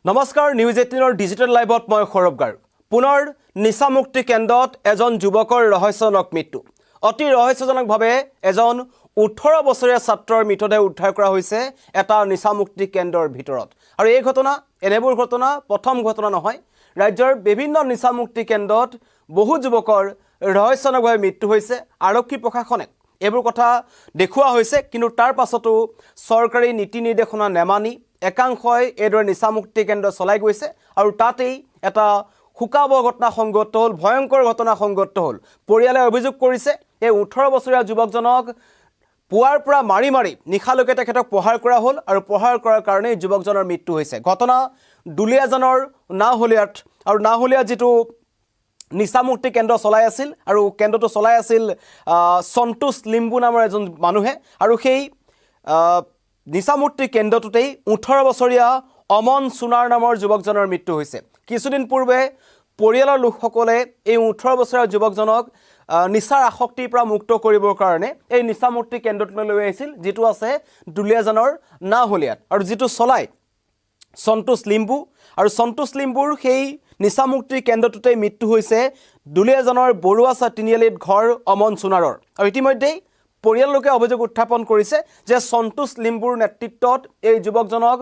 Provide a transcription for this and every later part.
নমস্কাৰ news 18 digital লাইভত মই সৌৰভ গাৰ পুনৰ নিচামুক্তি কেন্দ্ৰত এজন যুৱকৰ ৰহস্যজনক মৃত্যু অতি ৰহস্যজনকভাৱে এজন 18 বছৰীয়া ছাত্ৰৰ মৃতদেহ উদ্ধাৰ কৰা হৈছে এটা নিচামুক্তি কেন্দ্ৰৰ ভিতৰত আৰু এই ঘটনা এনেবোৰ ঘটনা প্ৰথম ঘটনা নহয় ৰাজ্যৰ বিভিন্ন নিচামুক্তি কেন্দ্ৰত বহু যুৱকৰ ৰহস্যজনকভাৱে মৃত্যু হৈছে আৰক্ষী প্ৰশাসনে এইবোৰ কথা দেখুওৱা হৈছে কিন্তু তাৰ পাছতো চৰকাৰী নীতি নিৰ্দেশনা নেমানি একাংশই এইদৰে নিচামুক্তি কেন্দ্ৰ চলাই গৈছে আৰু তাতেই এটা হুকাব ঘটনা সংঘটিত হ'ল ভয়ংকৰ ঘটনা সংঘটিত হ'ল পৰিয়ালে অভিযোগ কৰিছে এই 18 বছৰীয়া যুৱকজনক পুৱাৰ পৰা মাৰি নিখালৈকে তেখেতক প্ৰহাৰ কৰা হ'ল আৰু প্ৰহাৰ কৰাৰ কাৰণে যুৱকজনৰ মৃত্যু হৈছে ঘটনা দুলিয়াজানৰ নাহলিয়াত আৰু নাহলিয়া যেটো নিচামুক্তি কেন্দ্ৰ চলাই আছিল আৰু কেন্দ্ৰটো চলাই আছিল সন্তোষ লিম্বু নামৰ এজন মানুহে আৰু সেই নিচামুক্তি কেন্দ্ৰটোতেই 18 বছৰীয়া অমন সোণাৰ নামৰ যুৱকজনৰ মৃত্যু হৈছে কিছুদিন পূৰ্বে পৰিয়ালৰ লোকসকলে এই 18 বছৰীয়া যুৱকজনক নিচাৰ আসক্তিৰ পৰা মুক্ত কৰিবৰ কাৰণে এই নিচামুক্তি কেন্দ্ৰটোলৈ লৈ আহিছিল যেটো আছে দুলিয়াজানৰ নাহলিয়াত আৰু যেটো চলাই সন্তোষ লিম্বু আৰু সন্তোষ লিম্বুৰ সেই নিচামুক্তি কেন্দ্ৰটোতে মৃত্যু হৈছে দুলিয়াজানৰ বৰুৱাছা তিনিআলিত ঘৰ অমন সোণাৰৰ আৰু ইতিমধ্যে পৰিয়াললোকে অভিযোগ উত্থাপন কৰিছে যে সন্তোষ লিম্বুৰ নেতৃত্বত এই যুৱকজনক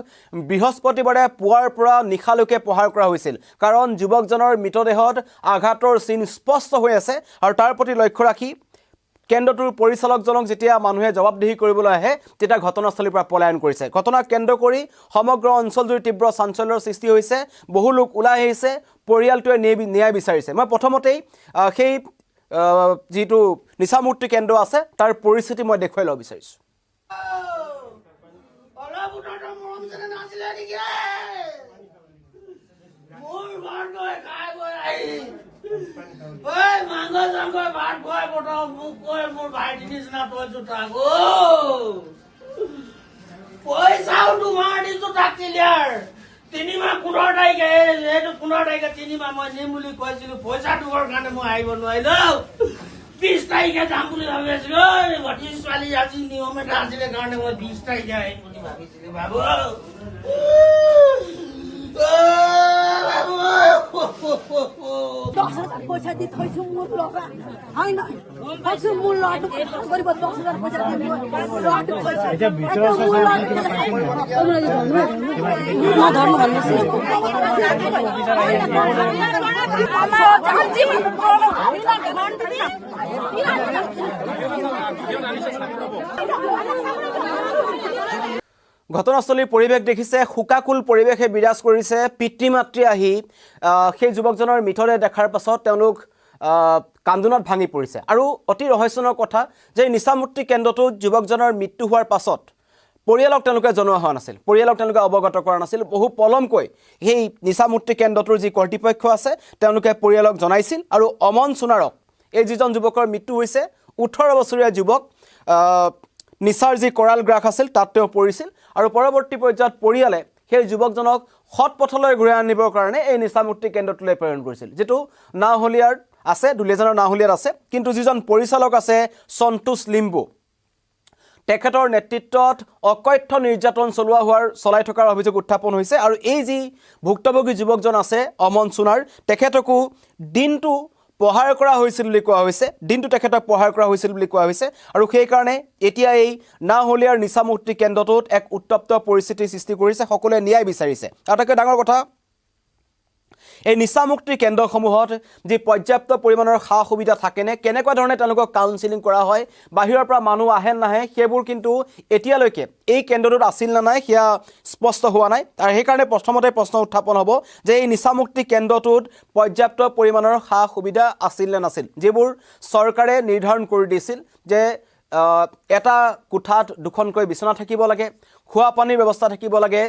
বৃহস্পতিবাৰে পুৱাৰ পৰা নিখালৈকে প্ৰহাৰ কৰা হৈছিল কাৰণ যুৱকজনৰ মৃতদেহত আঘাতৰ চিন স্পষ্ট হৈ আছে আৰু তাৰ প্ৰতি লক্ষ্য ৰাখি কেন্দ্ৰটোৰ পৰিচালকজনক যেতিয়া মানুহে জবাবদিহি কৰিবলৈ আহে তেতিয়া ঘটনাস্থলীৰ পৰা পলায়ন কৰিছে ঘটনা কেন্দ্ৰ কৰি সমগ্ৰ অঞ্চলজুৰি তীব্ৰ চাঞ্চল্যৰ সৃষ্টি হৈছে বহু লোক ওলাই আহিছে পৰিয়ালটোৱে ন্যায় বিচাৰিছে মই প্ৰথমতেই সেই যেটো নিচামুক্তি কেন্দ্ৰ আছে তাৰ পৰিস্থিতি মই দেখুৱাই লব বিচাৰিছো তিনিমাহ 15 তাৰিখে যেহেতু 15 তাৰিখে তিনিমাহ মই নিম বুলি কৈছিলো পইচা দুবৰ কাৰণে মই আহিব নোৱাৰিলো 20 তাৰিখে যাম বুলি ভাবি আছিলো ভতিজ ছোৱালী আজি নিয়ম এটা আছিলে কাৰণে মই 20 তাৰিখে আহিম বুলি ভাবিছিলো বাবু পইচা দি থৈছো মোৰ লগা হয় না থৈছো মোৰ লৰাটো কৰিব 10,000 পইচা দি লৰাটো পইচা এটা ভিতৰৰ ঘটনাস্থলীৰ পৰিৱেশ দেখিছে হুকাকুল পৰিৱেশে বিৰাজ কৰিছে পিতৃ মাতৃ আহি সেই যুৱকজনৰ মৃতদেহ দেখাৰ পাছত তেওঁলোক কান্দোনত ভাঙি পৰিছে আৰু অতি ৰহস্যজনক কথা যে নিচামুক্তি কেন্দ্ৰটোত যুৱকজনৰ মৃত্যু হোৱাৰ পাছত পৰিয়ালক তেওঁলোকে জনোৱা হোৱা নাছিল পৰিয়ালক তেওঁলোকে অৱগত কৰা নাছিল বহু পলমকৈ সেই নিচামুক্তি কেন্দ্ৰটোৰ যি কৰ্তৃপক্ষ আছে তেওঁলোকে পৰিয়ালক জনাইছিল আৰু অমন সোণাৰক এই যিজন যুৱকৰ মৃত্যু হৈছে 18 বছৰীয়া যুৱক নিচাৰ যি কৰাল গ্ৰাস আছিল তাত তেওঁ পৰিছিল আৰু পৰৱৰ্তী পৰ্যায়ত পৰিয়ালে সেই যুৱকজনক হট পথলৈ ঘূৰাই আনিবৰ কাৰণে এই নিচামুক্তি কেন্দ্ৰটোলৈ প্ৰেৰণ কৰিছিল যেটো নাহলিয়াৰ আছে দুলিয়াজানৰ নাহলিয়াত আছে কিন্তু যিজন পৰিচালক আছে সন্তোষ লিম্বু তেখেতৰ নেতৃত্বত অকথ্য নিৰ্যাতন চলাই থকাৰ অভিযোগ উত্থাপন হৈছে আৰু এই যি ভুক্তভোগী যুৱকজন আছে অমন সোণাৰ তেখেতকো দিনটো প্ৰহাৰ কৰা হৈছিল বুলি কোৱা হৈছে দিনটো তেখেতক প্ৰহাৰ কৰা হৈছিল বুলি কোৱা হৈছে আৰু সেই কাৰণে এতিয়া এই নাহলিয়াৰ নিচামুক্তি কেন্দ্ৰটোত এক উত্তপ্ত পৰিস্থিতিৰ সৃষ্টি কৰিছে সকলোৱে ন্যায় বিচাৰিছে আটাইতকৈ ডাঙৰ কথা এই নিচামুক্তি কেন্দ্ৰসমূহত যি পৰ্যাপ্ত পৰিমাণৰ সা সুবিধা থাকেনে কেনেকুৱা ধৰণে তেওঁলোকক কাউন্সেলিং কৰা হয় বাহিৰৰ পৰা মানুহ আহে নাহে সেইবোৰ কিন্তু এতিয়ালৈকে এই কেন্দ্ৰটোত আছিল না নাই সেয়া স্পষ্ট হোৱা নাই আৰু সেই কাৰণে প্ৰথমতে প্ৰশ্ন উত্থাপন হ'ব যে এই নিচামুক্তি কেন্দ্ৰটোত পৰ্যাপ্ত পৰিমাণৰ সা সুবিধা আছিল না নাছিল যিবোৰ চৰকাৰে নিৰ্ধাৰণ কৰি দিছিল যে এটা কোঠাত দুখনকৈ বিছনা থাকিব লাগে খোৱা পানীৰ ব্যৱস্থা থাকিব লাগে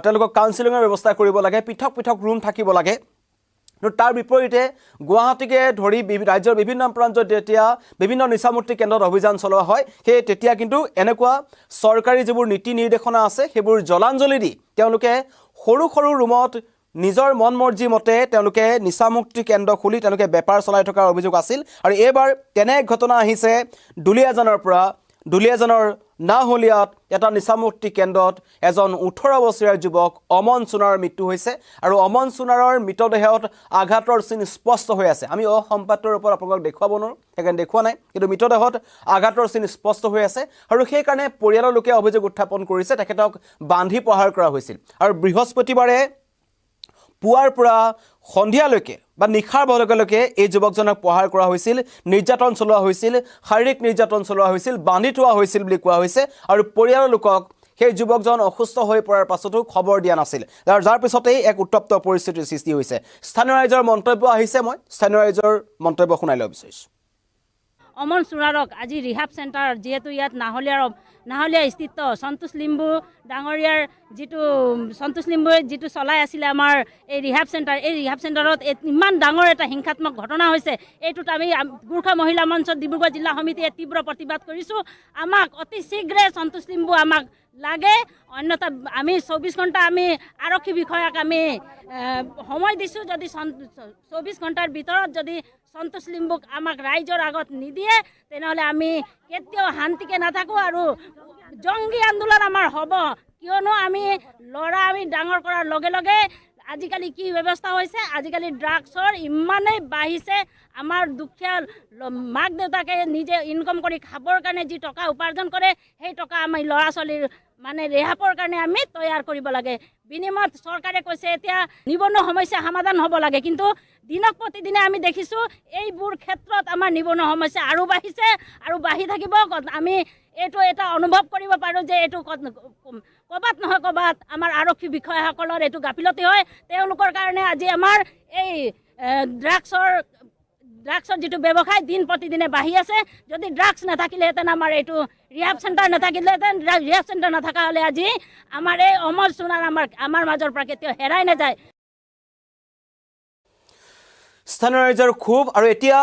তেওঁলোকক কাউন্সেলিঙৰ ব্যৱস্থা কৰিব লাগে পৃথক পৃথক ৰুম থাকিব লাগে তাৰ বিপৰীতে গুৱাহাটীকে ধৰি ৰাজ্যৰ বিভিন্ন প্ৰান্তত যেতিয়া বিভিন্ন নিচামুক্তি কেন্দ্ৰত অভিযান চলোৱা হয় সেই তেতিয়া কিন্তু এনেকুৱা চৰকাৰী যিবোৰ নীতি নিৰ্দেশনা আছে সেইবোৰ জলাঞ্জলি দি তেওঁলোকে সৰু সৰু ৰুমত নিজৰ মন মৰ্জি মতে তেওঁলোকে নিচামুক্তি কেন্দ্ৰ খুলি তেওঁলোকে বেপাৰ চলাই থকাৰ অভিযোগ আছিল আৰু এবাৰ তেনে ঘটনা আহিছে দুলিয়াজানৰ পৰা দুলিয়াজানৰ নাহলীয়াত এটা নিচামুক্তি কেন্দ্ৰত এজন 18 বছৰীয়া যুৱক অমন সোণাৰৰ মৃত্যু হৈছে আৰু অমন সোণাৰৰ মৃতদেহত আঘাতৰ চিন স্পষ্ট হৈ আছে আমি সম্পাদৰ ওপৰত আপোনাক দেখুৱাব নোৱাৰো সেইকাৰণে দেখুৱা নাই কিন্তু মৃতদেহত আঘাতৰ চিন স্পষ্ট হৈ আছে আৰু সেই কাৰণে পৰিয়ালৰ লোকে অভিযোগ উত্থাপন কৰিছে তেখেতক বান্ধি প্ৰহাৰ কৰা হৈছিল আৰু বৃহস্পতিবাৰে পুৱাৰ পৰা সন্ধিয়ালৈকে বা নিশাৰ বলকলৈকে এই যুৱকজনক প্ৰহাৰ কৰা হৈছিল নিৰ্যাতন চলোৱা হৈছিল শাৰীৰিক নিৰ্যাতন চলোৱা হৈছিল বান্ধি থোৱা হৈছিল বুলি কোৱা হৈছে আৰু পৰিয়ালৰ লোকক সেই যুৱকজন অসুস্থ হৈ পৰাৰ পাছতো খবৰ দিয়া নাছিল যাৰ পিছতেই এক উত্তপ্ত পৰিস্থিতিৰ সৃষ্টি হৈছে স্থানীয় ৰাইজৰ মন্তব্য আহিছে মই স্থানীয় ৰাইজৰ মন্তব্য শুনাই ল'ব বিচাৰিছোঁ অমন সোণাৰক আজি ৰিহাব চেণ্টাৰ যিহেতু ইয়াত নাহলীয়া স্থিত সন্তোষ লিম্বু ডাঙৰীয়াৰ যিটো সন্তোষ লিম্বুৱে যিটো চলাই আছিলে আমাৰ এই ৰিহাব চেণ্টাৰত ইমান ডাঙৰ এটা হিংসাত্মক ঘটনা হৈছে এইটোত আমি গোৰ্খা মহিলা মঞ্চ ডিব্ৰুগড় জিলা সমিতিয়ে তীব্ৰ প্ৰতিবাদ কৰিছোঁ আমাক অতি শীঘ্ৰে সন্তোষ লিম্বু আমাক লাগে অন্যথা আমি 24 ঘণ্টা আমি আৰক্ষী বিষয়াক আমি সময় দিছোঁ যদি 24 ঘণ্টাৰ ভিতৰত যদি সন্তোষ লিম্বুক আমাক ৰাইজৰ আগত নিদিয়ে তেনেহ'লে আমি কেতিয়াও শান্তিকে নাথাকোঁ আৰু জংগী আন্দোলন আমাৰ হ'ব কিয়নো আমি ডাঙৰ কৰাৰ লগে লগে আজিকালি কি ব্যৱস্থা হৈছে আজিকালি ড্ৰাগছৰ ইমানেই বাঢ়িছে আমাৰ দুখীয়া মাক দেউতাকে নিজে ইনকম কৰি খাবৰ কাৰণে যি টকা উপাৰ্জন কৰে সেই টকা আমি ল'ৰা ছোৱালীৰ মানে ৰেহাবৰ কাৰণে আমি তৈয়াৰ কৰিব লাগে বিনিময়ত চৰকাৰে কৈছে এতিয়া নিবনুৱা সমস্যা সমাধান হ'ব লাগে কিন্তু দিনক প্ৰতিদিনে আমি দেখিছোঁ এইবোৰ ক্ষেত্ৰত আমাৰ নিবনুৱা সমস্যা আৰু বাঢ়িছে আৰু বাঢ়ি থাকিব আমি এইটো এটা অনুভৱ কৰিব পাৰোঁ যে এইটো ক'বাত নহয় ক'বাত আমাৰ আৰক্ষী বিষয়াসকলৰ এইটো গাফিলতি হয় তেওঁলোকৰ কাৰণে আজি আমাৰ এই ড্ৰাগছৰ যিটো ব্যৱসায় দিন প্ৰতিদিনে বাঢ়ি আছে যদি ড্ৰাগছ নাথাকিলেহেঁতেন আমাৰ এইটো ৰিহাব চেণ্টাৰ নাথাকিলেহেঁতেন ৰিহাব চেণ্টাৰ নাথাকা হ'লে আজি আমাৰ এই অমৰ সোণাৰ আমাৰ মাজৰ পৰা কেতিয়াও হেৰাই নাযায় স্থানীয় ৰাইজৰ ক্ষোভ আৰু এতিয়া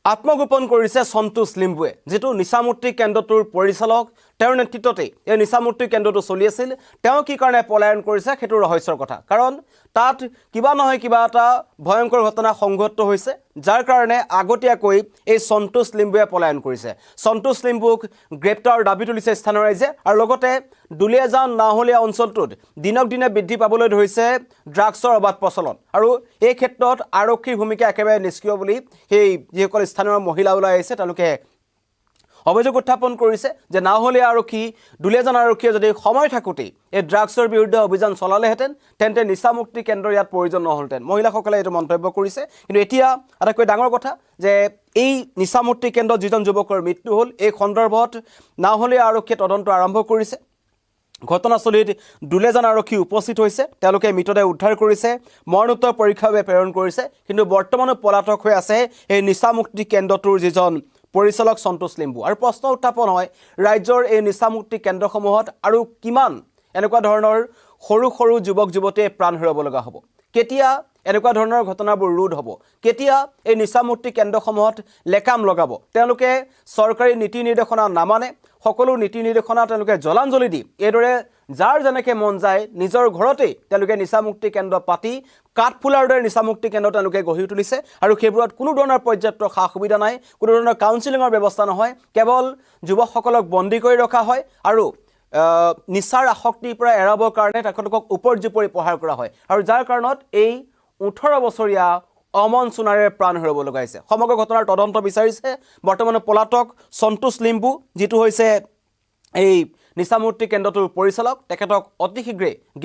আত্মগোপন কৰিছে সন্তোষ লিম্বুৱে যেটো নিচামুক্তি কেন্দ্ৰটোৰ পৰিচালক তেওঁৰ নেতৃত্বতে এই নিচামুক্তি কেন্দ্ৰটো চলি আছিল তেওঁ কি কাৰণে পলায়ন কৰিছে সেইটো ৰহস্যৰ কথা কাৰণ তাত কিবা নহয় কিবা এটা ভয়ংকৰ ঘটনা সংঘটিত হৈছে যাৰ কাৰণে আগতীয়াকৈ এই সন্তোষ লিম্বুৱে পলায়ন কৰিছে সন্তোষ লিম্বুক গ্ৰেপ্তাৰ দাবী তুলিছে স্থানীয় ৰাইজে আৰু লগতে দুলিয়াজান নাহলীয়া অঞ্চলটোত দিনক দিনে বৃদ্ধি পাবলৈ ধৰিছে ড্ৰাগছৰ অবাধ প্ৰচলন আৰু এই ক্ষেত্ৰত আৰক্ষীৰ ভূমিকা একেবাৰে নিষ্ক্ৰিয় বুলি সেই যিসকল স্থানীয় মহিলা ওলাই আহিছে তেওঁলোকে অভিযোগ উত্থাপন কৰিছে যে নাহলীয়া আৰক্ষী দুলিয়াজান আৰক্ষীয়ে যদি সময় থাকোঁতেই এই ড্ৰাগছৰ বিৰুদ্ধে অভিযান চলালেহেঁতেন তেন্তে নিচামুক্তি কেন্দ্ৰ ইয়াত প্ৰয়োজন নহ'লহেঁতেন মহিলাসকলে এইটো মন্তব্য কৰিছে কিন্তু এতিয়া আটাইতকৈ ডাঙৰ কথা যে এই নিচামুক্তি কেন্দ্ৰত যিজন যুৱকৰ মৃত্যু হ'ল এই সন্দৰ্ভত নাহলীয়া আৰক্ষীয়ে তদন্ত আৰম্ভ কৰিছে ঘটনাস্থলীত দুলিয়াজান আৰক্ষী উপস্থিত হৈছে তেওঁলোকে মৃতদেহ উদ্ধাৰ কৰিছে মৰণোত্তৰ পৰীক্ষাৰ বাবে প্ৰেৰণ কৰিছে কিন্তু বৰ্তমানো পলাতক হৈ আছে এই নিচামুক্তি কেন্দ্ৰটোৰ যিজন পৰিচালক সন্তোষ লিম্বু আৰু প্ৰশ্ন উত্থাপন হয় ৰাজ্যৰ এই নিচামুক্তি কেন্দ্ৰসমূহত আৰু কিমান এনেকুৱা ধৰণৰ সৰু সৰু যুৱক যুৱতীয়ে প্ৰাণ হেৰুৱাব লগা হ'ব কেতিয়া এনেকুৱা ধৰণৰ ঘটনাবোৰ ৰোধ হ'ব কেতিয়া এই নিচামুক্তি কেন্দ্ৰসমূহত লেকাম লগাব তেওঁলোকে চৰকাৰী নীতি নিৰ্দেশনা নামানে সকলো নীতি নিৰ্দেশনা তেওঁলোকে জলাঞ্জলি দি এইদৰে যাৰ যেনেকৈ মন যায় নিজৰ ঘৰতেই তেওঁলোকে নিচামুক্তি কেন্দ্ৰ পাতি কাঠফুলাৰ দৰে নিচামুক্তি কেন্দ্ৰ তেওঁলোকে গঢ়ি তুলিছে আৰু সেইবোৰত কোনো ধৰণৰ পৰ্যাপ্ত সা সুবিধা নাই কোনো ধৰণৰ কাউন্সিলিঙৰ ব্যৱস্থা নহয় কেৱল যুৱকসকলক বন্দী কৰি ৰখা হয় আৰু নিচাৰ আসক্তিৰ পৰা এৰাবৰ কাৰণে তেখেতলোকক উপৰ্যুপৰি প্ৰহাৰ কৰা হয় আৰু যাৰ কাৰণত এই 18 বছৰীয়া অমন সোণাৰে প্ৰাণ হেৰুৱাব লগা হৈছে সমগ্ৰ ঘটনাৰ তদন্ত বিচাৰিছে বৰ্তমানে পলাতক সন্তোষ লিম্বু যিটো হৈছে এই নিচামুক্তি কেন্দ্ৰটোৰ পৰিচালক তেখেতক অতি শীঘ্ৰে